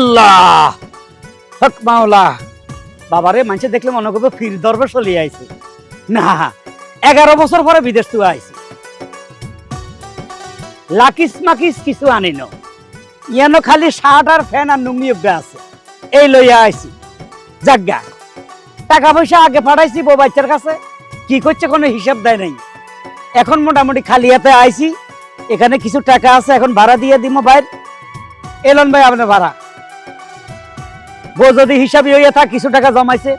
আল্লাহ হক মাওলা বাবারে মানুষে দেখলে মনে করবে ফির দরবার চলিয়ে আইছে না 11 বছর পরে বিদেশ থেকে আইছি লাকিস মাকিস কিছু আনিনো ইয়ানো খালি শার্ট আর ফ্যান আর নুঙ্গি অভ্যা আছে এই লইয়া আইছি জাগা টাকা পয়সা আগে পাঠাইছি বউ বাচ্চার কাছে কি করছে কোনো হিসাব দেয় নাই এখন মোটামুটি খালি হাতে আইছি এখানে কিছু টাকা আছে এখন ভাড়া দিয়ে দিব বাইর এলন ভাই আপনার ভাড়া বউ যদি হিসাব হইয়া থাক কিছু টাকা জমাইছে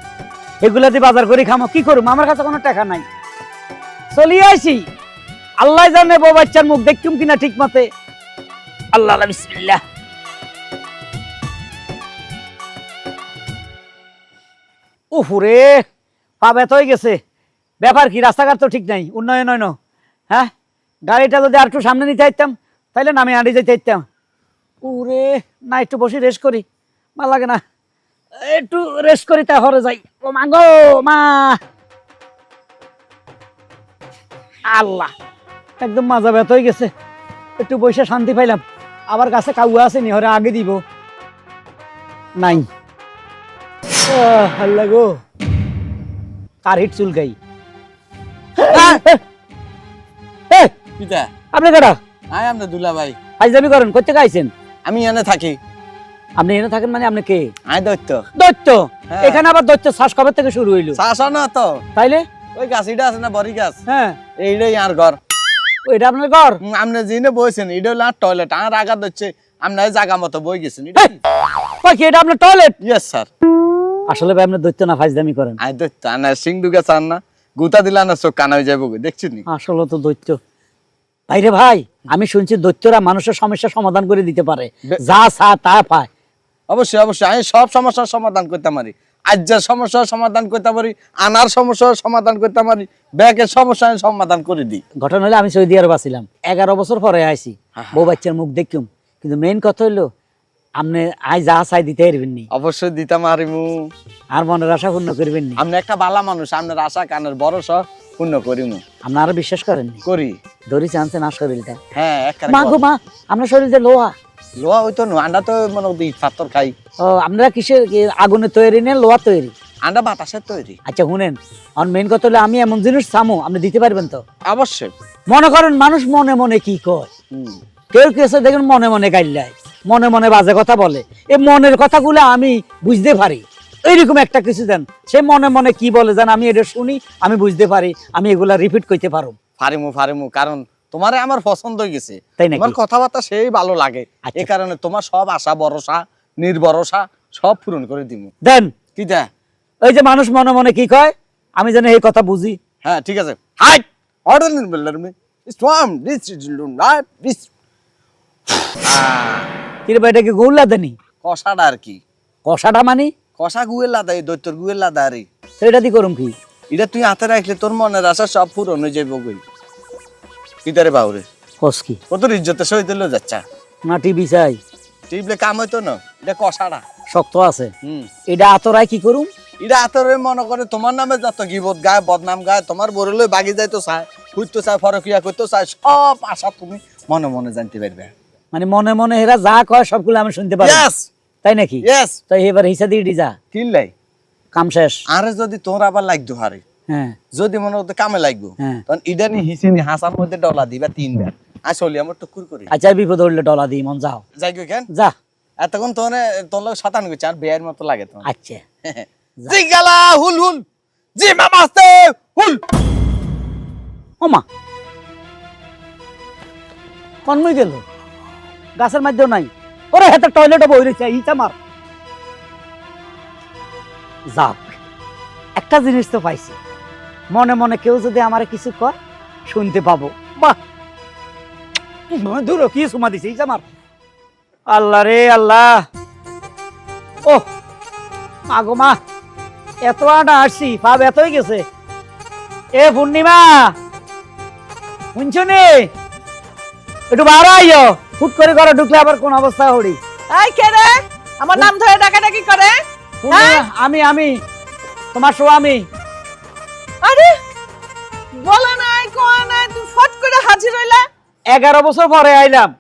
এগুলা দিয়ে বাজার করে খামো কি করুম আমার কাছে কোনো টাকা নাই চলিয়ে আইছি আল্লাহ জানে বউ বাচ্চার মুখ দেখতুম কিনা ঠিক মতে আল্লাহ বিসমিল্লাহ উফরে পা ব্যথা হয়ে গেছে ব্যাপার কি রাস্তাঘাট তো ঠিক নাই উন্নয়ন হয় না হ্যাঁ গাড়িটা যদি আর একটু সামনে নিতে চাইতাম তাহলে নামে আড়িয়ে যেতে চাইতাম উরে না একটু বসে রেস্ট করি ভাল লাগে না একটু রেস্ট করি তারপরে যাই ও মা গো মা আল্লাহ একদম মাজা ব্যথা হয়ে গেছে একটু বসে শান্তি পাইলাম আবার গাছে কাউয়া আছে নি হরে আগে দিব নাই আল্লাহ গো কার হিট চুলকাই আপনি কেডা আই আমনে দুলা ভাই ফাইজলামি করেন কই থেকে আইছেন আমি এনে থাকি আপনি এনে থাকেন মানে আপনি কে আই দৈত্য দৈত্য হ্যাঁ। এখানে আবার দৈত্য শ্বাস কবে থেকে শুরু হইলো চাষা না তো তাইলে ওই গাছিটা আছে না বড়ি গাছ হ্যাঁ এইটাই আর ঘর ওইটা আপনার ঘর আমনে জিনে বইছেন এটা হলো আর টয়লেট আর আগা দচ্ছে আমনে জায়গা মতো বই গেছেন কই কি এটা আপনার টয়লেট ইয়েস স্যার আসলে ভাই আপনি দৈত্য না ফাইজলামি করেন আই দৈত্য না সিং দুগে চান না গুতা দিলা না চোখ কানা হয়ে যাবো দেখছিস নি আসলে তো দৈত্য ভাইরে ভাই আমি শুনছি দৈত্যরা মানুষের সমস্যা সমাধান করে দিতে পারে যা চা তা পায় অবশ্যই অবশ্যই আমি সব সমস্যার সমাধান করতে পারি আজ্জার সমস্যার সমাধান করতে পারি আনার সমস্যার সমাধান করতে পারি ব্যাগের সমস্যা আমি সমাধান করে দিই ঘটনা হলে আমি সৌদি আরব ছিলাম 11 বছর পরে আইছি বউ বাচ্চার মুখ দেখুম কিন্তু মেইন কথা হইলো আপনি আই যা চাই দিতে পারবেন নি অবশ্যই দিতাম আরিমু আর মনের আশা পূর্ণ করবেন নি আপনি একটা ভালো মানুষ আপনার আশা কানের ভরসা পূর্ণ করিমু আপনি আরো বিশ্বাস করেন নি করি ধরি চান্সে না শরীরটা হ্যাঁ মা গো মা আপনার শরীরটা লোহা লোহা হইতো না আন্ডা তো মানে ইট পাথর খাই ও আপনারা কিসের আগুনে তৈরি নেন লোহা তৈরি আন্ডা বাতাসের তৈরি আচ্ছা শুনেন আর মেইন কথা হলো আমি এমন জিনিস চামো আপনি দিতে পারবেন তো অবশ্যই মনে করেন মানুষ মনে মনে কি কয় কেউ কেউ আছে দেখেন মনে মনে গাইল্লায় মনে মনে বাজে কথা বলে এই মনের কথাগুলো আমি বুঝতে পারি এইরকম একটা কিছু দেন সে মনে মনে কি বলে জান আমি এটা শুনি আমি বুঝতে পারি আমি এগুলা রিপিট করতে পারো ফারিমু কারণ তোমারে আমার পছন্দ হয়ে গেছে তাই নাকি? তোমার কথাবার্তা সেই ভালো লাগে আচ্ছা। এই কারণে তোমার সব আশা ভরসা নির্ভরসা সব পূরণ করে দিমু দেন কি দা ওই যে মানুষ মনে মনে কি কয় আমি জানি এই কথা বুঝি হ্যাঁ ঠিক আছে হাইট অর্ডার নিন বললাম আমি স্ট্রং দিস লাইফ দিস কিরে ভাই এটা কি গৌলা দেনি কষাটা আর কি কষাটা মানি কষা গুয়ের লাদা এই দৈত্যর গুয়ের লাদা রে সেটা দি করুম কি এটা তুই হাতে রাখলে তোর মনের আশা সব পূরণ হয়ে যাবে গই কিদারে বাউরে কস কি কত ইজ্জতের সহিত লই যাচ্ছা না টিভি চাই টিপলে কাম হইতো না এটা কষাটা শক্ত আছে হুম এটা আতরাই কি করুম এটা হাতের মনে করে তোমার নামে যত গিবত গায় বদনাম গায় তোমার বড়লৈ বাগি যাইতো চায় খুঁজতে চায় ফরকিয়া করতে চায় সব আশা তুমি মনে মনে জানতে পারবে মানে মনে মনে এরা যা কয় সবগুলো আমি শুনতে পারি ইয়েস তাই নাকি ইয়েস তো এবার হিসা দিয়ে যা কিনলাই কাম শেষ আরে যদি তোর আবার লাগতো হারে হ্যাঁ যদি মনে হতো কামে লাগবো হ্যাঁ। তখন ইডানি হিসেনি হাসার মধ্যে ডলা দিবা 3 বার আসলে আমার টুকুর করি আচ্ছা বিপদ হইলে ডলা দিই মন যাও যাই গো কেন যা এতক্ষণ তোর লোক শতান গেছে আর বেয়ের মতো লাগে তোমার আচ্ছা জি গালা হুল হুল জি মামাস্তে হুল ওমা কনমই গেল গাছের মধ্যেও নাই ওরে হেতে টয়লেটে বই রয়েছে ইটা মার যাক একটা জিনিস তো পাইছি মনে মনে কেউ যদি আমার কিছু কয় শুনতে পাবো বাহ দূর কি সুমা দিছে ইটা মার আল্লাহ রে আল্লাহ ও আগো মা এত আটা আসছি পাব এতই গেছে এ পূর্ণিমা শুনছো নি একটু বাড়া আইও ফুট করে ঘরে ঢুকলে আবার কোন অবস্থা হড়ি এই কে রে আমার নাম ধরে ডাকাডাকি করে আমি তোমার স্বামী আরে বলে নাই কয় নাই তুই ফট করে হাজির হইলা 11 বছর পরে আইলাম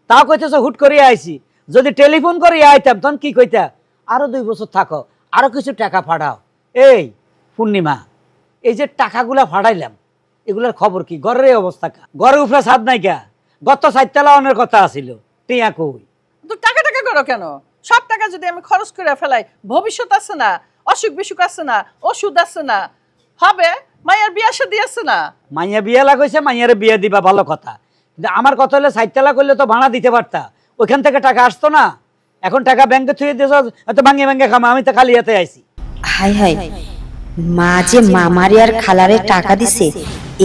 তাও কইতেছ হুট করে আইছি যদি টেলিফোন করে আইতাম তখন কি কইতা, আরো 2 বছর থাকো, আরো কিছু টাকা পাঠাও। এই পূর্ণিমা, এই যে টাকাগুলা ফাটাইলাম, এগুলার খবর কি? ঘরের এই অবস্থা কা? ঘরের উপরে ছাদ নাই কা? গত 4 তলা অনের কথা আছিল, টিয়া কই? তো টাকা টাকা করো কেন? সব টাকা যদি আমি খরচ করে ফেলাই, ভবিষ্যৎ আছে না, অসুখ বিসুখ আছে না, ওষুধ আছে না, হবে মায়ের বিয়া শাদী আছে না। মাইয়া বিয়া লাগাইছে, মাইয়ারে বিয়া দিবা ভালো কথা, কিন্তু আমার কথা হলে 4 তলা করলে তো ভাড়া দিতে পারতা, ওইখান থেকে টাকা আসতো না। এখন টাকা ব্যাংকে থুয়ে দিয়েছ, এত ভাঙে ভাঙে খামা, আমি তো খালি হাতে আইছি। হাই হাই, মা যে মামারি আর খালারে টাকা দিছে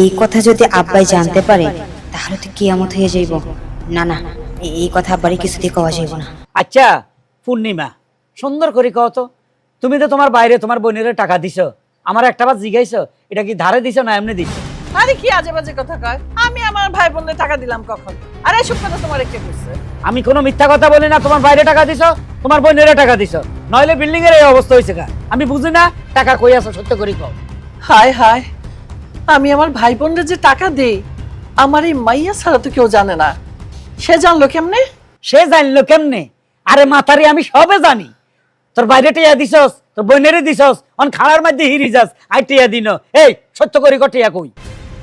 এই কথা যদি আব্বাই জানতে পারে তাহলে তো কিয়ামত হয়ে যাইব। না না, এই কথা আব্বারে কিছুতেই কওয়া যাইব না। আচ্ছা পূর্ণিমা, সুন্দর করে কও তো, তুমি তো তোমার বাইরে তোমার বোনের টাকা দিছো, আমার একটা বার জিজ্ঞাইছো এটা কি ধারে দিছো না এমনি দিছো? আরে কি আজে বাজে কথা কয়, আমি আমার ভাই বোনদের টাকা দিলাম কখন? আরে এসব কথা তোমার কে বলছে? আমি কোনো মিথ্যা কথা বলি না, তোমার বাইরে টাকা দিছো, তোমার বোনের টাকা দিছো, নইলে বিল্ডিং এর এই অবস্থা হয়েছে কা? আমি বুঝি না টাকা কই আছে, সত্য করে কও। হায় হায়, আমি আমার ভাই বোনদের যে টাকা দেই আমার এই মাইয়া ছাড়া তো কেউ জানে না। সে জানলো কেমনে? সে জানলো কেমনে? আরে মাথারি, আমি সবে জানি। তোর বাইরে টিয়া দিছস, তোর বোনেরে দিছস, অন খাড়ার মধ্যে হিরি যাস, আই টিয়া দিন। এই সত্য করে টিয়া কই?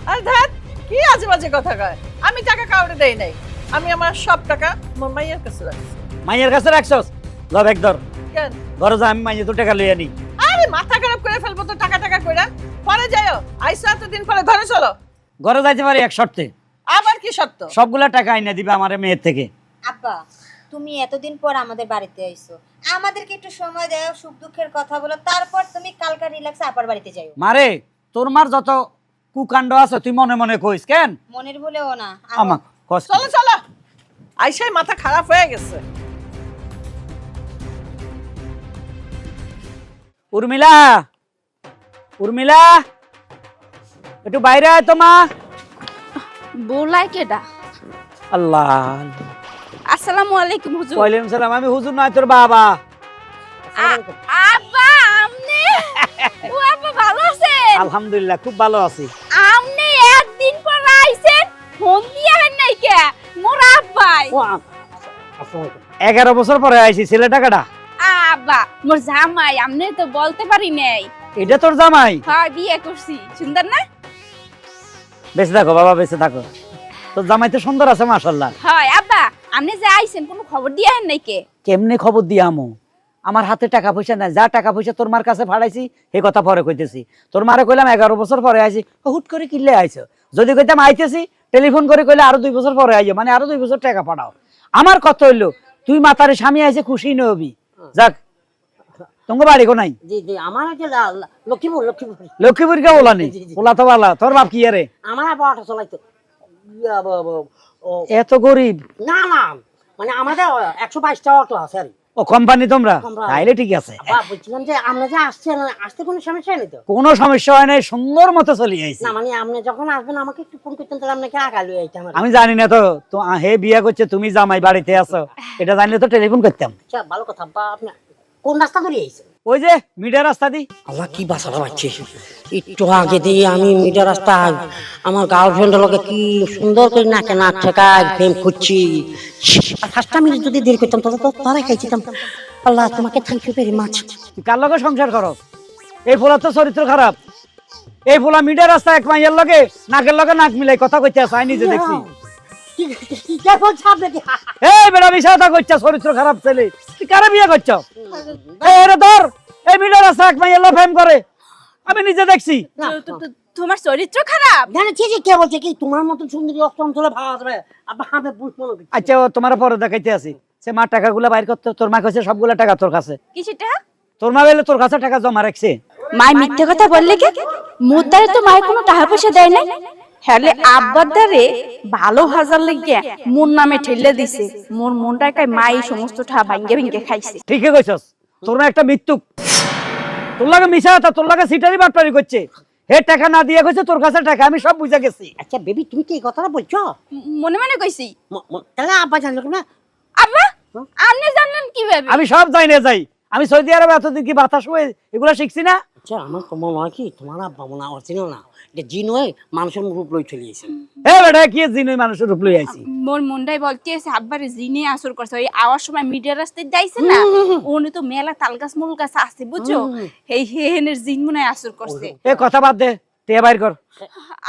আরে ধ্যাত, কি আজে বাজে কথা কয়, আমি টাকা কাউরে দেই নাই, আমি আমার সব টাকা আমার মাইয়ার কাছে রাখছি। মাইয়ের কাছে রাখছস? লব একদর কেন? ঘরে যা, আমি মাইয়ে তো টাকা লইয়া নি। আরে মাথা খারাপ করে ফেলবো তো টাকা টাকা কইরা, পরে যাইও, আইসো এতদিন পরে ঘরে চলো। ঘরে যাইতে পারি এক শর্তে, আবার কি সত্য? সবগুলা টাকা আইনা দিবে আমার মেয়ের থেকে। আব্বা, তুমি এতদিন পর আমাদের বাড়িতে আইছো, আমাদেরকে একটু সময় দাও, সুখ দুঃখের কথা বলো, তারপর তুমি কালকা রিল্যাক্সে আপার বাড়িতে যাও। মারে, তোর মার যত কুকাণ্ড আছে তুই মনে মনে কইস কেন? মনের ভুলেও না। আমাক কষ্ট। চলো চলো, আইসাই মাথা খারাপ হয়ে গেছে। উর্মিলা, উর্মিলা, একটু বাইরে আয় তো মা। বলাই কেডা? আল্লাহ, আসসালামু আলাইকুম হুজুর। ওয়ালাইকুম সালাম। আমি হুজুর নয়, তোর বাবা। আব্বা, আমনে ও আব্বা ভালো আছেন? আলহামদুলিল্লাহ, খুব ভালো আছি। আমনে একদিন পর আইছেন, ফোন দিয়া হেন নাই কে? মোর আব্বাই। 11 বছর পরে আইছি। ছেলে টাকাটা আব্বা, মোর জামাই, আমনে তো বলতে পারি নাই। এটা তোর জামাই? হ্যাঁ, বিয়ে করছি। সুন্দর না? বেঁচে থাকো বাবা, বেঁচে থাকো। তোর জামাই তো সুন্দর আছে মাশাআল্লাহ। হয় আব্বা, আমনে যে আইছেন কোনো খবর দিয়া হেন নাই কে? কেমনে খবর দিয়া আমু? আমার হাতে টাকা পয়সা নাই, যা টাকা পয়সা তোর মার কাছে ফাড়াইছি এই কথা পরে কইতেছি। তোর মারে কইলাম 11 বছর পরে আইছি, হুট করে কিল্লে আইছো। যদি কইতাম আইতেছি, টেলিফোন করে কইলে আরো 2 বছর পরে আইও, মানে আরো 2 বছর টাকা পাঠাও। আমার কথা হইলো তুই মাতারে স্বামী আইছে, খুশি নবি। যাক, তোমার বাড়ি কো নাই? জি জি, আমার হচ্ছে লক্ষ্মীপুর। লক্ষ্মীপুর কে বলানি? জি, জি। ওলা তো বালা। তোর বাপ কি আরে? আমার আবার অটো চলাইতো। এত গরিব? না না, মানে আমাদের 122টা অটো আছে আর কি। ও কোম্পানি তোমরা? আমরা। তাইলে ঠিক আছে। আবার বলছিলাম যে আমরা যে আসছেন, আসতে কোনো সমস্যা নেই তো? কোনো সমস্যা হয় নাই, সুন্দর মতো চলে আইছি। না মানে আপনি যখন আসবেন আমাকে একটু ফোন করতেন, তাহলে আপনাকে আগাল হয়ে আইতাম আর কি। আমি জানি না তো তো হে বিয়া করছে, তুমি জামাই বাড়িতে আছো, এটা জানলে তো টেলিফোন করতাম। আচ্ছা, ভালো কথা। বা আপনি কোন রাস্তা ধরে আইছেন? ওই যে মিডিয়া রাস্তা দি। আল্লাহ, কি বাসাটা পাচ্ছি। একটু আগে দিয়ে আমি মিটার রাস্তা আমার গার্লফ্রেন্ডের লোকে কি সুন্দর করে নাচে, নাচ ঠেকায় প্রেম করছি। আর 5টা মিনিট যদি দেরি করতাম তাহলে তো তারাই খাইছিলাম। আল্লাহ, তোমাকে থ্যাংক ইউ ভেরি মাচ। তুই কার লগে সংসার করো? এই ফোলা তো চরিত্র খারাপ। এই ফোলা মিডিয়া রাস্তা এক মাইয়ের লগে নাকের লগে নাক মিলাই কথা কইতে আছে, আমি নিজে দেখছি। এই বেড়া মিশা কথা কইছা, চরিত্র খারাপ ছেলে। তুই কারে বিয়ে করছ? এই রে ধর, এই মিডিয়া রাস্তা এক মাইয়ের লগে প্রেম করে, আমি নিজে দেখছি। তোমার চরিত্র খারাপ? জানে কে কে বলছে কি তোমার মতো সুন্দরী অষ্ট অঞ্চলে ভালো আসবে? আবার হাতে বুঝ মনে করছি। আচ্ছা, ও তোমার পরে দেখাইতে আছি। সে মা টাকাগুলা বাইর করতে, তোর মা কইছে সবগুলা টাকা তোর কাছে। কিছুটা তোর মা বলে তোর কাছে টাকা জমা রাখছে। মাই মিথ্যে কথা বললে কে? মোর দ্বারে তো মায়ের কোনো টাকা পয়সা দেয় নাই। হ্যালে আব্বার দ্বারে ভালো হাজার লেগে মোর নামে ঠেলে দিছে। মোর মনটাকে মাই সমস্ত টাকা ভাঙ্গে ভাঙ্গে খাইছে। ঠিকই কইছস, তোর না একটা মৃত্যুক। তোর লাগে মিশা কথা, তোর লাগে সিটারি বাটপারি করছে। হে টাকা না দিয়ে কইছে তোর কাছে টাকা, আমি সব বুঝা গেছি। আচ্ছা বেবি, তুমি কি এই কথাটা বলছো? মনে মনে কইছি। তাহলে আব্বা জানলো না? আব্বা, আপনি জানলেন কিভাবে? আমি সব জানি না যাই। আমি সৌদি আরবে এতদিন কি বাতাস হয়ে এগুলা শিখছি না। আচ্ছা আমার তো মনে হয় কি তোমার আব্বা মনে হয় অরিজিনাল না, এটা জিন হয়ে মানুষের রূপ লই চলে গেছে। এ বেটা কি জিনই মানুষের রূপ লই আইছি। মোর মনটাই বলতে আছে আব্বারে জিনে আসর করছে, ওই আওয়ার সময় মিডিয়া রাস্তায় যাইছে না, ওনে তো মেলা তালগাছ মূল গাছ আছে বুঝছো, এই হেনের জিন মনে হয় আসর করছে। এ কথা বাদ দে, টিয়া বাইর কর।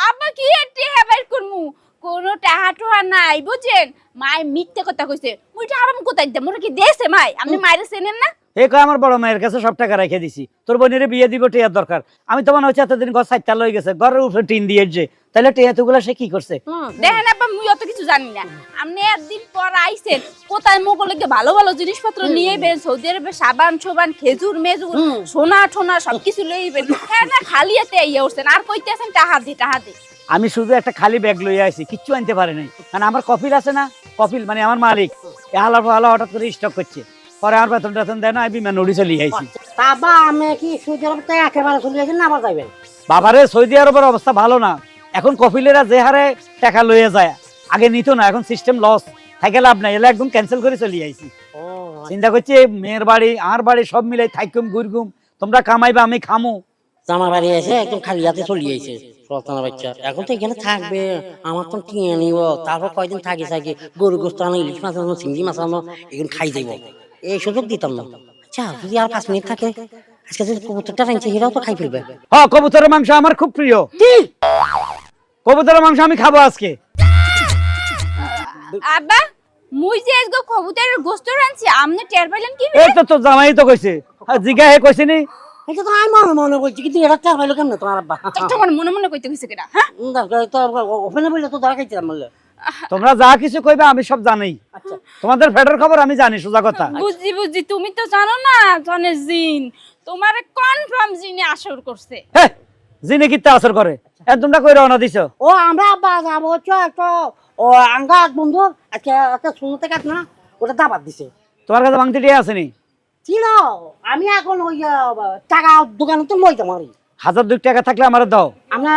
আব্বা কি এটি হেবার করমু, কোনো টাহা টোহা নাই বুঝছেন, মাই মিথ্যে কথা কইছে, মুইটা আরাম কোথায় দে, মোরে কি দেছে মাই, আপনি মাইরে চেনেন না? এ কয় আমার বড় মায়ের কাছে সব টাকা রেখে দিছি, তোর বোনের বিয়ে দিব, টিয়ার দরকার। আমি তো মনে হচ্ছে এতদিন ঘর সাইডটা লই গেছে, ঘরের উপরে টিন দিয়ে যে, তাহলে টিয়া তুগুলা সে কি করছে? দেখেন আব্বা মুই অত কিছু জানি না, আপনি একদিন পর আইছেন, কোথায় মোগলকে ভালো ভালো জিনিসপত্র নিয়ে বেন, সৌদি আরবে সাবান সোবান খেজুর মেজুর সোনা টোনা সবকিছু লইবেন, হ্যাঁ না খালি হাতে ইয়ে উঠছেন, আর কইতেছেন টাহা দি টাহা দি। আমি শুধু একটা খালি ব্যাগ লইয়া আইছি, কিচ্ছু আনতে পারি নাই। কারণ আমার কপিল আছে না, কপিল মানে আমার মালিক, এ হালা ফালা হঠাৎ করে স্টক করছে, পরে আমার বেতন টেতন দেয় না, আমি বিমান উড়ি চলে আইছি। বাবা আমি কি সৌদি আরব থেকে একেবারে চলে গেছেন না আবার যাইবেন? বাবারে সৌদি আরবের অবস্থা ভালো না, এখন কপিলেরা যে হারে টাকা লইয়া যায়, আগে নিত না, এখন সিস্টেম লস থাকে, লাভ নাই, এলে একদম ক্যান্সেল করে চলে আইছি। চিন্তা করছি মেয়ের বাড়ি আর বাড়ি সব মিলাই থাইকুম ঘুরগুম, তোমরা কামাইবা আমি খামু। আমার বাড়ি এসে একদম খালি হাতে চলে গেছে সলতানা বাচ্চা, এখন তো এখানে থাকবে, আমার তো কিনে নিব, তারপর কয়দিন থাকি থাকি গরু গোস্ত আনো, ইলিশ মাছ আনো, চিংড়ি মাছ আনো, এগুলো খাই যাইব, এই সুযোগ দিতাম না। আচ্ছা যদি আর 5 মিনিট থাকে, আজকে যদি কবুতরটা রাখছে সেটাও তো খাই ফেলবে। হ্যাঁ কবুতরের মাংস আমার খুব প্রিয়, কি কবুতরের মাংস আমি খাবো আজকে। আব্বা মুই যে আজকে কবুতরের গোশত রাঁধছি, আপনি টের পাইলেন কি? এই তো তোর জামাই তো কইছে, জিগা হে কইছে নি, এটা তো আমি মনে মনে বলছি, কিন্তু এটা চার পাইলো কেমন তোমার আব্বা? তোমার মনে মনে কইতে কইছে কেডা? হ্যাঁ ওখানে বললে তো দরকার ছিলাম বললে। তোমরা যা কিছু কইবে আমি সব জানি, তোমাদের ফেডার খবর আমি জানি, সোজা কথা। বুঝছি বুঝছি, তুমি তো জানো না জনের জিন তোমার কনফার্ম জিনে আসর করছে। হে জিনে কিত্তা আসর করে, এ তোমরা কই রওনা দিছো? ও আমরা আব্বা যাবো তো ও আঙ্গা এক বন্ধু আজকে একটা শুনতে কাট না, ওটা দাবাত দিছে। তোমার কাছে ভাঙতি টিয়া আসেনি? ছিল, আমি এখন ওই টাকা দোকানে তো লইতাম আর 1000 টাকা থাকলে আমার দাও। আমরা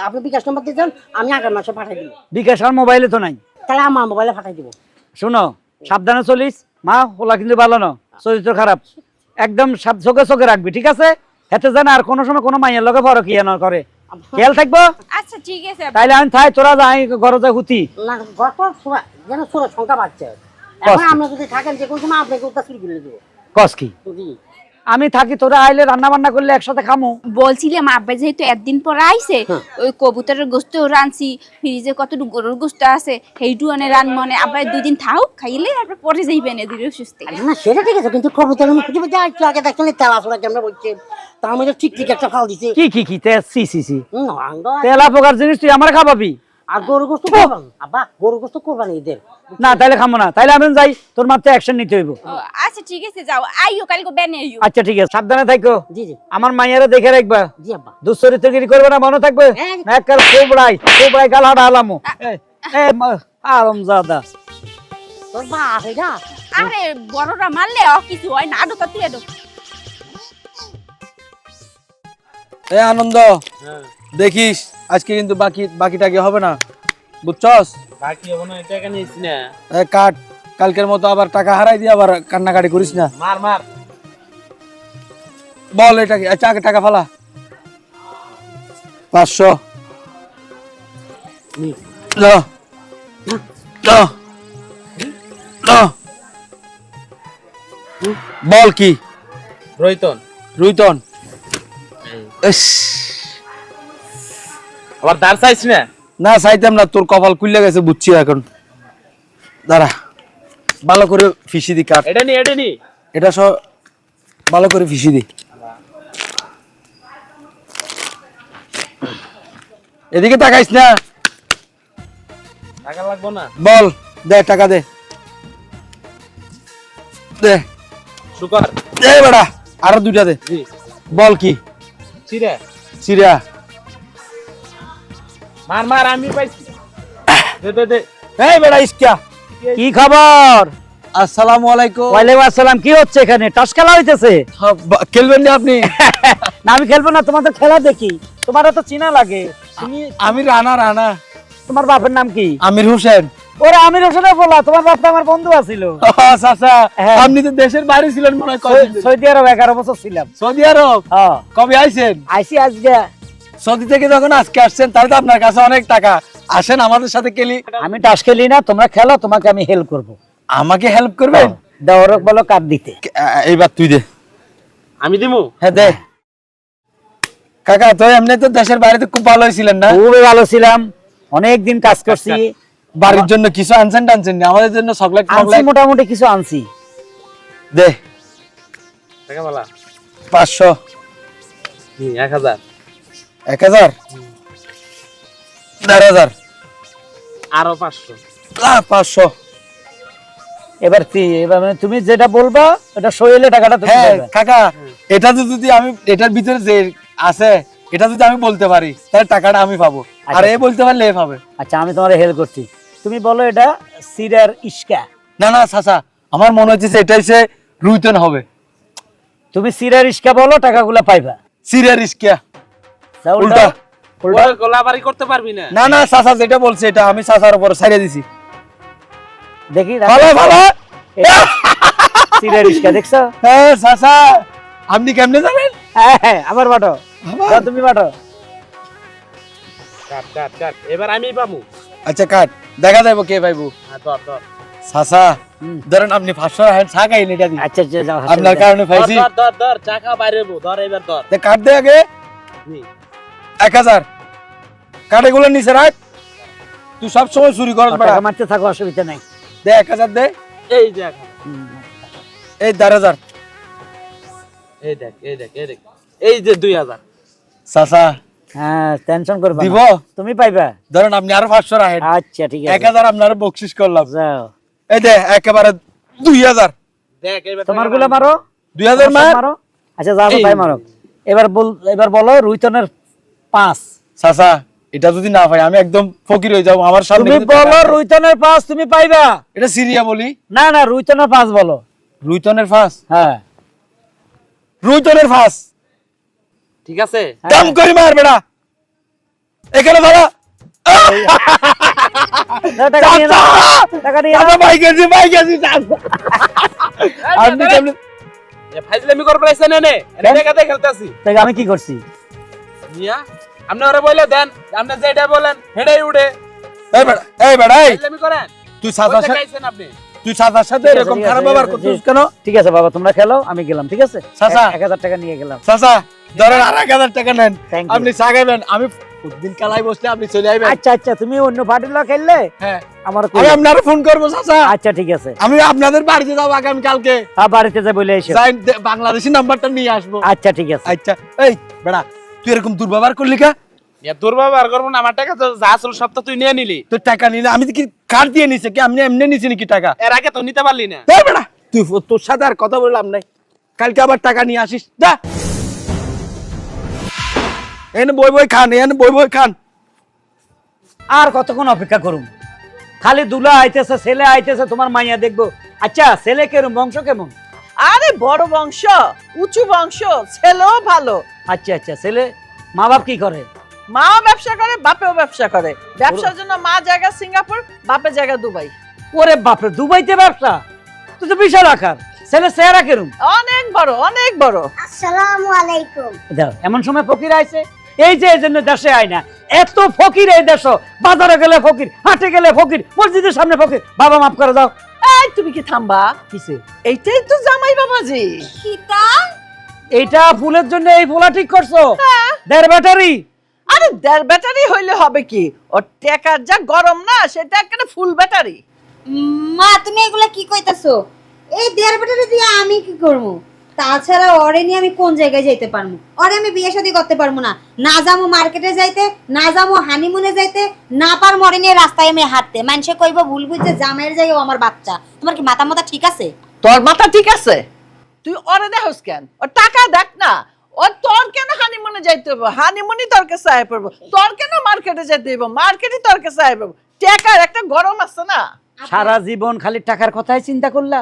আপনি বিকাশ নম্বর দিয়েছেন, আমি আগামী মাসে পাঠাই দিব। বিকাশ আর মোবাইলে তো নাই, তাহলে আমার মোবাইলে পাঠাই দিব। শোনো সাবধানে চলিস, মা ওলা কিন্তু ভালো না, চরিত্র খারাপ, একদম চোখে চোখে রাখবি, ঠিক আছে? হেতে জানা আর কোনো সময় কোনো মাইয়ের লগে বড় কি না করে, খেয়াল থাকবো। আচ্ছা ঠিক আছে। তাইলে আমি থাই, তোরা যাই ঘরে যাই হুতি না গত যেন ছোট সংখ্যা বাড়ছে, এখন আপনি যদি থাকেন যে কোনো সময় আপনাকে ওটা শুরু করে দেবো। কস কি? জি আমি থাকি, তোরা আইলে রান্না বান্না করলে একসাথে খামু। বলছিলাম আব্বা যেহেতু একদিন পর আইছে, ওই কবুতরের গোশত রাঁধছি, ফ্রিজে কতটুকু গরুর গোশত আছে সেইটু আনে রান, মনে আব্বা 2 দিন থাও, খাইলে তারপর পরে যাইবেন এদিকে সুস্থ। না সেটা ঠিক আছে, কিন্তু কবুতর খুঁজে যা একটু আগে দেখছেন তেল আসলে কেমন বলছে, তার মধ্যে ঠিক ঠিক একটা ফাল দিছে। কি কি কি সি সি সি না তেলা পোকার জিনিস তুই আমার খাবাবি? আর গরু গোস্ত করবান আব্বা, গরু গোস্ত করবান এদের না তাইলে খামো না, তাইলে আমি যাই, তোর মাত্র অ্যাকশন নিতে হইব। আচ্ছা ঠিক আছে যাও, আইও কালকে বেনে আইও। আচ্ছা ঠিক আছে, সাবধানে থাকো। জি জি আমার মাইয়ারে দেখে রাখবা, জি আব্বা। দুশ্চরিত্রগিরি করবে না, মনে থাকবে। একবার খুব রাই গাল হাঁটা হালামো। আরামজাদা তোর বাপ এটা আরে বড়রা মারলে কিছু হয় না, আডো তুই আডো। এ আনন্দ, দেখিস আজকে কিন্তু বাকিটাকে হবে না, বুঝছস? বাকি হবো না, টাকা নিয়েছি না। এ কাট, কালকের মতো আবার টাকা হারাই দিয়ে আবার কান্নাকাটি করিস না। মার মার বল এটাকে, আচ্ছা আগে টাকা ফালা। 500 লো লো লো। বল কি? রইতন রুইতন। ইস, আবার দাঁড় চাইছ না? না চাইতাম না, তোর কপাল খুলে গেছে বুঝছি এখন। দাঁড়া ভালো করে ফিসি দি কাট, এটা নি এটা সব ভালো করে ফিসি দি। এদিকে তাকাইস না। টাকা লাগবো না? বল দে, টাকা দে দে সুপার দে বেড়া, আরো 2টা দে। জি বল কি? চিরা চিরা। মার মার, আমি পাইছি। দে দে দে। এই বেড়া ইসকা, কি খবর? আসসালামু আলাইকুম। ওয়ালাইকুম আসসালাম। কি হচ্ছে এখানে? টাস খেলা হইতেছে? খেলবেন না আপনি? না আমি খেলবো না, তোমাদের খেলা দেখি। তোমার তো চিনা লাগে। তুমি আমি রানা। তোমার বাপের নাম কি? আমির হোসেন। ওরে আমির হোসেনের বলা, তোমার বাপ তো আমার বন্ধু আছিল। চাচা হ্যাঁ। আপনি তো দেশের বাইরে ছিলেন মনে হয় কয়দিন ধরে। সৌদি আরব 11 বছর ছিলাম। সৌদি আরব হ্যাঁ, কবে আইছেন? আইসি আজকে। সৌদি থেকে যখন আজকে আসছেন তাহলে তো আপনার কাছে অনেক টাকা। আসেন আমাদের সাথে খেলি। আমি টাস খেলি না, তোমরা খেলো, তোমাকে আমি হেল্প করবো। আমাকে হেল্প করবেন? দেওয়ারক বলো কার্ড দিতে। এইবার তুই দে। আমি দিমু। হ্যাঁ দে। কাকা তো এমনি তো দেশের বাইরে তো খুব ভালো ছিলেন না? খুবই ভালো ছিলাম, অনেক দিন কাজ করছি। বাড়ির জন্য কিছু আনছেন টানছেন না? আমাদের জন্য চকলেট আনছি, মোটামুটি কিছু আনছি। দে। টাকা বলা 500 1000 1000 1,500 আরো 500 500। এবার মানে তুমি যেটা বলবা এটা সইলে টাকাটা তুমি হ্যাঁ পাইবা। কাকা, এটা তো যদি আমি এটার ভিতরে যে আছে এটা যদি আমি বলতে পারি তাহলে টাকাটা আমি পাবো, আর এ বলতে পারলে এ পাবে। আচ্ছা, আমি তোমার হেল্প করছি। তুমি বলো এটা সিরার ইস্কা। না না চাচা, আমার মনে হচ্ছে এটা হচ্ছে রুইতন হবে। তুমি সিরার ইস্কা বলো, টাকাগুলো পাইবা। সিরিয়ার ইস্কিয়া যাও, উল্টা। উল্টা। ওই গোলাবাড়ি করতে পারবি না। না না চাচা যেটা বলছে এটা আমি চাচার উপর ছাড়িয়ে দিছি। দেখি ভালো ভালো। সিরার ইস্কা দেখছো? হ্যাঁ চাচা, আপনি কেমনে জানেন? হ্যাঁ, আবার বাটো। যাও, তুমি বাটো। কাট কাট কাট, এবার আমি পামু। আচ্ছা কাট, দেখা যাইব কে পাইবো। হ্যাঁ ধর ধর চাচা ধরেন আপনি 500 চা খাইন এটা দিন। আচ্ছা আচ্ছা, যাও, আপনার কারণে পাইছি। ধর ধর ধর, চাকা বাইরে বো, ধর এবার ধর। তে কাট দে আগে। নি 1000 কাট, এগুলো নিচে রাখ। তুই সব সময় চুরি করস বড়। টাকা মারতে থাকো, অসুবিধা নাই। দে 1000 দে। এই যে এখন। এই 1,000 এই দেখ এই দেখ এই দেখ, এই যে 2000। চাচা হ্যাঁ, টেনশন করবা দিব? না, তুমি পাইবা। ধরেন আপনি আরো 500 রাখেন। আচ্ছা ঠিক আছে, 1000 আপনার বকশিশ করলাম। যাও। এই দে একেবারে 2000। দেখ এবার তোমার গুলা মারো, 2000 মার। মারো। আচ্ছা, যাও তাই মারো। এবার বলো রুইতনের 5। চাচা এটা যদি না পাই আমি একদম ফকির হয়ে যাব। আমার সামনে তুমি কিন্তু টাকা বলো আছে। রুইতনের 5 তুমি পাইবা। এটা সিরিয়া বলি। না না, রুইতনের 5 বলো। রুইতনের ফাঁস। হ্যাঁ, রুইতনের ফাঁস। ঠিক আছে। দাম করি মার বেটা। এখানে ভাড়া। দাও, টাকা নিয়ে নাও, টাকা নিয়ে নাও। চাচা ভাই গেছি ভাই গেছি চাচা। আপনি কেমনে? এ ফাইজলামি করব রাইছে না নে, কেন? দেখাতে খেলতাছি। তাই আমি কি করছি? মিয়া আপনি ওরে বলে দেন, আপনি যেটা বলেন হেডাই উড়ে। এই বেটা, এই বেটা, এই ফাইজলামি করেন। তুই চাচার সাথে, দেখাইছেন আপনি। তুই চাচার সাথে ঠিক আছে, এরকম ঠিক আছে, খারাপ ঠিক ব্যবহার আছে, করছিস ঠিক- কেন? ঠিক আছে বাবা, তোমরা খেলো, আমি গেলাম। ঠিক আছে, চাচা। 1000 টাকা নিয়ে গেলাম। চাচা ধরেন আর 1000 টাকা নেন। Thank you. আপনি চা খাইবেন, আমি প্রতিদিন কালাই বসলে আপনি চলে আইবেন। আচ্ছা আচ্ছা, তুমি অন্য পার্টির লোক খেললে হ্যাঁ, আমার আমি আপনারে ফোন করবো চাচা। আচ্ছা ঠিক আছে, আমি আপনাদের বাড়িতে যাবো আগামী কালকে। বাড়িতে যা বলে এসো। যাই বাংলাদেশি নাম্বারটা নিয়ে আসবো। আচ্ছা ঠিক আছে। আচ্ছা এই বেড়া, তুই এরকম দুর্ব্যবহার করলি কা? এ দুর্ব্যবহার করব না, আমার টাকা তো যা আসল সব তো তুই নিয়ে নিলি। তোর টাকা নিলে আমি তো কি কার দিয়ে নিছে কি? আমি এমনি নিছি নাকি টাকা? এর আগে তো নিতে পারলি না। এই বেড়া, তুই তোর সাথে আর কথা বললাম নাই। কালকে আবার টাকা নিয়ে আসিস। যা এনে বই বই খান, এনে বই বই খান। আর কতক্ষণ অপেক্ষা করুন? খালি দুলা আইতেছে, ছেলে আইতেছে, তোমার মাইয়া দেখবো। আচ্ছা, ছেলে কেমন, বংশ কেমন? আরে বড় বংশ, উঁচু বংশ, ছেলেও ভালো। আচ্ছা আচ্ছা, ছেলে মা বাপ কি করে? মা ব্যবসা করে, বাপেও ব্যবসা করে। ব্যবসার জন্য মা জায়গা সিঙ্গাপুর, বাপের জায়গা দুবাই। ওরে বাপরে, দুবাইতে ব্যবসা? তুই তো বিশাল আকার। ছেলে চেহারা কেরম? অনেক বড়, অনেক বড়। আসসালামু আলাইকুম। দাও, এমন সময় ফকির আইছে। এই যে এই জন্য দেশে আয় না, এত ফকির এই দেশ। বাজারে গেলে ফকির, হাটে গেলে ফকির, মসজিদের সামনে ফকির। বাবা মাফ করে দাও। এই তুমি কি থামবা? কিসে? এইটাই তো জামাই বাবাজি। কিতা? এইটা ফুলের জন্য এই ফুলা ঠিক করছো? হ্যাঁ। 1.5 ব্যাটারি। আরে 1.5 ব্যাটারি হইলে হবে কি? ওর টেকার যা গরম না, সেটা একটা ফুল ব্যাটারি। মা তুমি এগুলা কি কইতাছো? এই 1.5 ব্যাটারি দিয়ে আমি কি করবো? তাছাড়া ওরে নিয়ে আমি কোন জায়গায় যাইতে পারবো? ওরে আমি বিয়ে শাদী করতে পারবো না। না যাবো মার্কেটে যাইতে, না যাবো হানিমুনে যাইতে, না পারবো ওরে নিয়ে রাস্তায় আমি হাঁটতে। মানুষে কইব ভুল বুঝছে জামাইয়ের জায়গায় আমার বাচ্চা। তোমার কি মাথা মাথা ঠিক আছে? তোর মাথা ঠিক আছে? তুই ওরে দেখোস কেন? ওর টাকা দেখ না। ও তোর কেন হানিমুনে যাইতে হবে? হানিমুনি তোর কাছে আয় পড়বো। তোর কেন মার্কেটে যেতে হইব? মার্কেটে তোর কাছে আয় পড়বো। টাকার একটা গরম আছে না? সারা জীবন খালি টাকার কথাই চিন্তা করলা?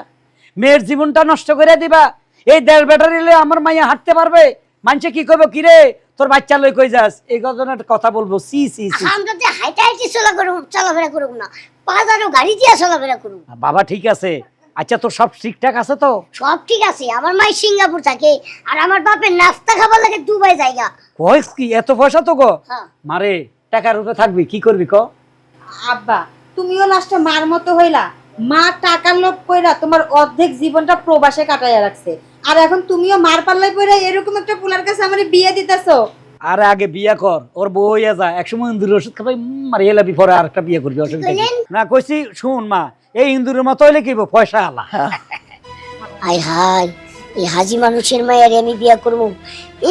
মেয়ের জীবনটা নষ্ট করে দিবা। এই 1.5 ব্যাটারি লয়ে আমার মাইয়া হাঁটতে পারবে? মানুষে কি কইব, কি রে তোর বাচ্চা লই কই যাস? এই ঘটনার কথা বলবো। C C C. আমরা যে হাইটা হাইটি চলাফেরা করব না। বাজারও গাড়ি দিয়ে চলাফেরা করুন। বাবা ঠিক আছে, আচ্ছা তোর সব ঠিকঠাক আছে তো? সব ঠিক আছে, আমার মাই সিঙ্গাপুর থাকে আর আমার বাপের নাস্তা খাবার লাগে দুবাই জায়গা। কইস কি এত পয়সা তো গো? হ্যাঁ। মারে টাকার উপরে থাকবি, কি করবি ক? আব্বা তুমিও লাস্টে মার মতো হইলা। মা টাকার লোভ কইরা তোমার অর্ধেক জীবনটা প্রবাসে কাটাইয়া রাখছে, আর এখন তুমিও মার পাল্লাই পইরা এরকম একটা পুলার কাছে আমারে বিয়ে দিতেছো। আরে আগে বিয়া কর, ওর বউ হইয়া যা, একসময় ইন্দুরের ওষুধ খাবাই মারিয়ে লাবি, পরে আর একটা বিয়ে করবি, অসুবিধা কি? না কইছি শুন মা, এই ইন্দুরের মতো হইলে কি পয়সা আলা। হাই হাই, এই হাজি মানুষের মায়ের আমি বিয়া করবো।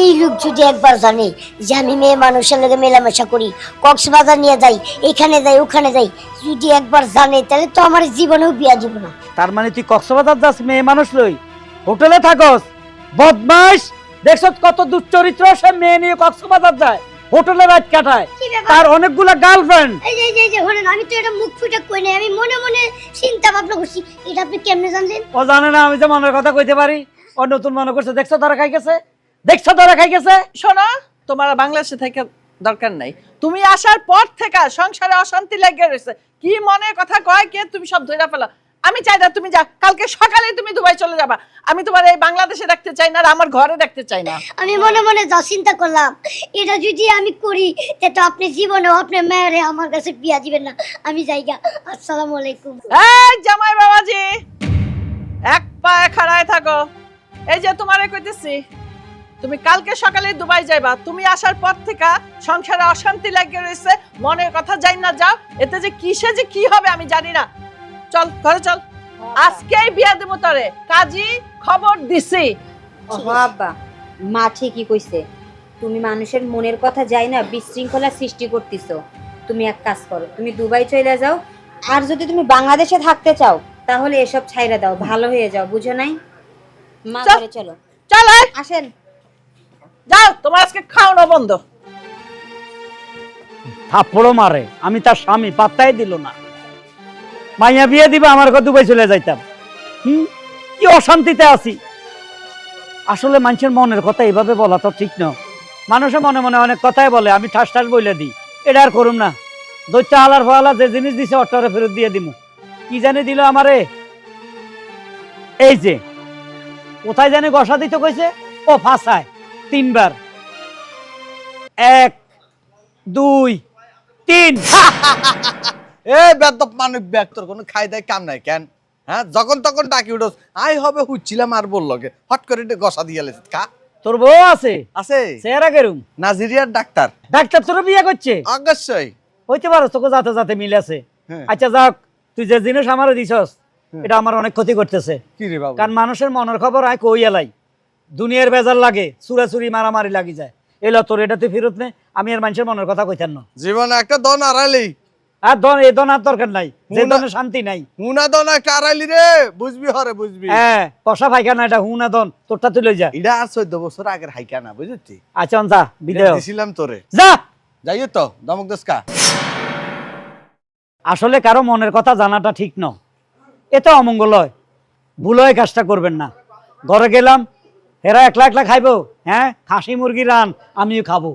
এই লোক যদি একবার জানে যে আমি মেয়ে মানুষের লগে মেলামেশা করি, কক্সবাজার নিয়ে যাই, এখানে যাই ওখানে যাই, যদি একবার জানে তাহলে তো আমার জীবনেও বিয়া দিব না। তার মানে তুই কক্সবাজার যাস মেয়ে মানুষ লই, হোটেলে থাকস, বদমাইশ। দেখছ কত দুশ্চরিত্র, সে মেয়ে নিয়ে কক্সবাজার যায়, হোটেলে রাত কাটায়, কি ব্যাপার? তার অনেকগুলা গার্লফ্রেন্ড। এই যে হলেন, আমি তো এটা মুখ ফুটে কই নাই, আমি মনে মনে চিন্তা ভাবনা করছি। এটা আপনি কেমনে জানলেন? ও জানে না আমি যে মনের কথা কইতে পারি, ও নতুন মনে করছে। দেখছো তারা খাই গেছে, দেখছো তারা খাই গেছে। শোনো, তোমার আর বাংলাদেশে থেকে দরকার নাই। তুমি আসার পর থেকে সংসারে অশান্তি লেগে রয়েছে। কি মনে কথা কয় কে তুমি সব ধইরা ফেলো। আমি চাই না তুমি যা, কালকে সকালে তুমি দুবাই চলে যাবা। আমি তোমার এই বাংলাদেশে রাখতে চাই না, আর আমার ঘরে রাখতে চাই না। আমি মনে মনে যা চিন্তা করলাম, এটা যদি আমি করি তো আপনি জীবনে আপনার মেয়েরে আমার কাছে বিয়া দিবেন না। আমি যাইগা, আসসালামু আলাইকুম। এই জামাই বাবাজি, এক পায়ে খাড়ায় থাকো। এই যে তোমারে কইতেছি, তুমি কালকে সকালে দুবাই যাইবা। তুমি আসার পর থেকে সংসারে অশান্তি লাগিয়ে রয়েছে, মনের কথা যাই না যাও। এতে যে কিসে যে কি হবে আমি জানি না। চল ঘরে চল, আজকেই বিয়া দেবো তোরে। কাজী খবর দিছি। ওহো আব্বা, মা ঠিকই কইছে। তুমি মানুষের মনের কথা যাই না বিশৃঙ্খলা সৃষ্টি করতেছো। তুমি এক কাজ করো, তুমি দুবাই চলে যাও, আর যদি তুমি বাংলাদেশে থাকতে চাও তাহলে এসব ছাইরা দাও, ভালো হয়ে যাও, বুঝো নাই? মা চল। ঘরে চলো। চল আয়, আসেন। যাও, তোমার আজকে খাওয়ানো বন্ধ। থাপ্পড়ও মারে, আমি তার স্বামী, পাত্তাই দিল না। মাইয়া বিয়ে দিবে, আমার ঘর দুবাই চলে যাইতাম। কি অশান্তিতে আছি। আসলে মানুষের মনের কথা এইভাবে বলা তো ঠিক না। মানুষে মনে মনে অনেক কথাই বলে, আমি ঠাস ঠাস বলে দিই। এটা আর করুম না। দৈত্য হালার ফালা যে জিনিস দিছে অট্টারে ফেরত দিয়ে দিমু। কি জানি দিল আমারে, এই যে কোথায় জানি গসা দিতে কইছে, ও ফাঁসায় 3 বার। 1 2 3। এ বেদব মানব ব্যাগ, তোর কোনো খাই দেয় কাম নাই কেন? হ্যাঁ, যখন তখন ডাকি উঠোস, আই হবে হুচ্ছিলাম আর বললো গে, হট করে গসা দিয়ে লেছে। খা। তোর বউ আছে? আছে। চেহারা কেরুম? নাজিরিয়ার ডাক্তার। ডাক্তার তোর বিয়ে করছে? অবশ্যই। হইতে পারো, তোকে যাতে যাতে মিল আছে। হ্যাঁ। আচ্ছা যাক, তুই যে জিনিস আমারে দিছস এটা আমার অনেক ক্ষতি করতেছে। কি রে বাবু? কারণ মানুষের মনের খবর আয় কই এলাই, দুনিয়ার বেজার লাগে, চুরাচুরি মারামারি লাগি যায়। এলো তোর এটা তুই ফেরত নে, আমি আর মানুষের মনের কথা কইতাম না। জীবনে একটা দন আড়াইলি। আর দন, এই দন আর দরকার নাই, যে দনে শান্তি নাই। হুনা দন একটা আড়াইলি রে, বুঝবি হরে বুঝবি। হ্যাঁ, কষা পাইখানা এটা হুনা দন, তোরটা তুই লই যা। এটা আর 14 বছর আগের হাইকানা, বুঝলি? আচ্ছা যা, বিদায় হ। দিছিলাম তোরে, যা। যাইও তো দমক দস্কা। আসলে কারো মনের কথা জানাটা ঠিক ন, এটা অমঙ্গল হয়। ভুল হয় কাজটা করবেন না। ঘরে গেলাম, এরা একলা একলা খাইবো, হ্যাঁ খাসি মুরগি রান, আমিও খাবো।